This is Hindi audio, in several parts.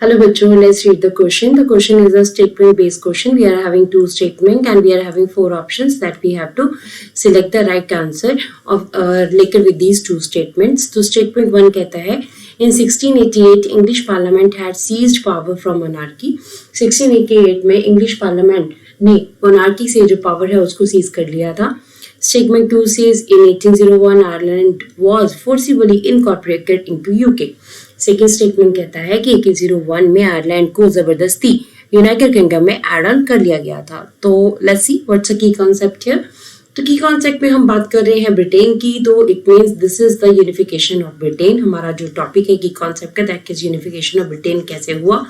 Hello bachcho, let's read the question. The question is a statement based question. We are having two statements and we are having four options that we have to select the right answer of लेकर with these two statements. तो statement 1 कहता है in 1688 English Parliament had seized power from monarchy. 1688 में English Parliament ने monarchy से जो power है उसको seize कर लिया था. Statement 2 says in 1801 Ireland was forcibly incorporated into UK. Second statement कहता है कि 1801 में आयरलैंड को जबरदस्ती यूनाइटेड किंगडम में ऐड ऑन कर लिया गया था. तो लेट्स सी व्हाट्स अ की कॉन्सेप्ट हियर. तो की कॉन्सेप्ट में हम बात कर रहे हैं ब्रिटेन की. तो it means this is the unification of Britain. हमारा जो टॉपिक है की कॉन्सेप्ट का that is unification of Britain कैसे हुआ.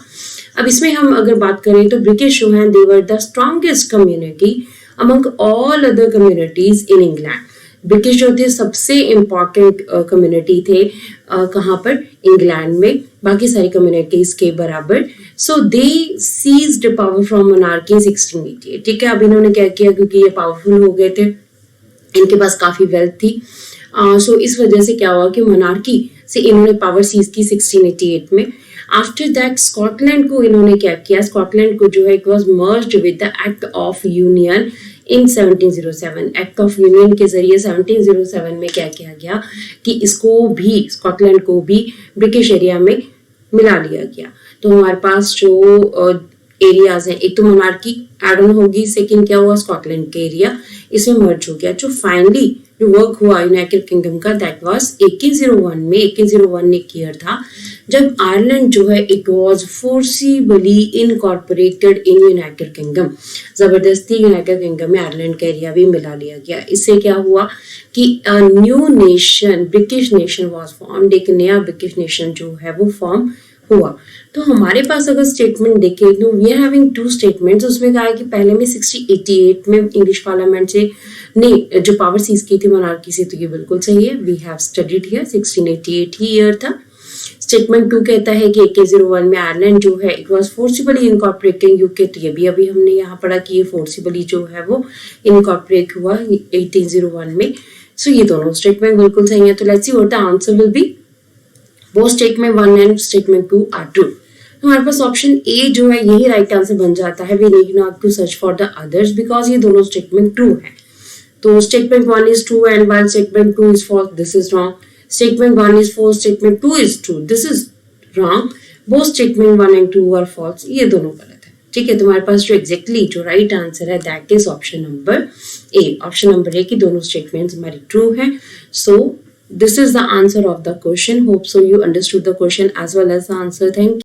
अब इसमें हम अगर बात करें तो ब्रिटिश जो है they were the strongest community among all other communities in England. British जो थे सबसे इम्पॉर्टेंट कम्युनिटी थे कहाँ पर, इंग्लैंड में, बाकी सारी कम्युनिटीज के बराबर. सो दे सीज्ड पावर फ्रॉम मोनार्की 1688. ठीक है, अब इन्होंने क्या किया, क्योंकि ये पावरफुल हो गए थे, इनके पास काफी वेल्थ थी. सो इस वजह से क्या हुआ कि मोनार्की से इन्होंने पावर सीज की 1688 में. आफ्टर दैट स्कॉटलैंड को इन्होंने क्या किया, स्कॉटलैंड को जो है it was merged with the act of union in 1707. Act of union के जरिए 1707 में क्या किया गया कि इसको भी, स्कॉटलैंड को भी ब्रिटिश एरिया में मिला लिया गया. तो हमारे पास जो एरियाज हैं, एक तो मोनार्की एड ऑन होगी, सेकंड क्या हुआ, स्कॉटलैंड के एरिया इसमें मर्ज हो गया. जो फाइनली जो वर्क हुआ यूनाइटेड किंगडम का दैट वाज 1801 में. 1801 एक ईयर था जब आयरलैंड जो है it was forcibly incorporated in United kingdom. जबरदस्ती यूनाइटेड किंगडम में आयरलैंड का एरिया भी मिला लिया गया. इससे क्या हुआ कि new nation, British nation was formed. एक नया ब्रिटिश नेशन जो है वो फॉर्म हुआ. तो हमारे पास अगर स्टेटमेंट देखें तो we are having two statements. उसमें कहा है कि पहले में 1688 में इंग्लिश पार्लियामेंट से ने जो पावर सीज की थी मोनार्की से, तो ये बिल्कुल सही है. वी हैव स्टडीड हियर 1688 ही ईयर था. स्टेटमेंट 2 कहता है कि 1801 में आयरलैंड जो है it was forcibly incorporated UK. तो ये भी अभी हमने यहाँ पढ़ा कि ये फोर्सिबली जो है वो इनकॉर्पोरेट हुआ 1801 में. सो ये दोनों स्टेटमेंट बिल्कुल सही है. तो let's see what the answer will be. वो statement 1 and statement 2 are true. हमारे पास ऑप्शन ए जो है यही राइट आंसर बन जाता है. We need not to search for the others because ये दोनों स्टेटमेंट ट्रू है. तो statement 1 is true and while statement 2 is false. This is wrong. Statement 1 is false, statement 2 is true. This is wrong. Both statement 1 and 2 are false. ये दोनों गलत है. ठीक है, तुम्हारे पास जो एग्जैक्टली जो राइट आंसर है that is option number A. Option number A की दोनों स्टेटमेंट्स हमारी ट्रू है. सो this is the answer of the question. Hope so you understood the question as well as the answer. Thank you.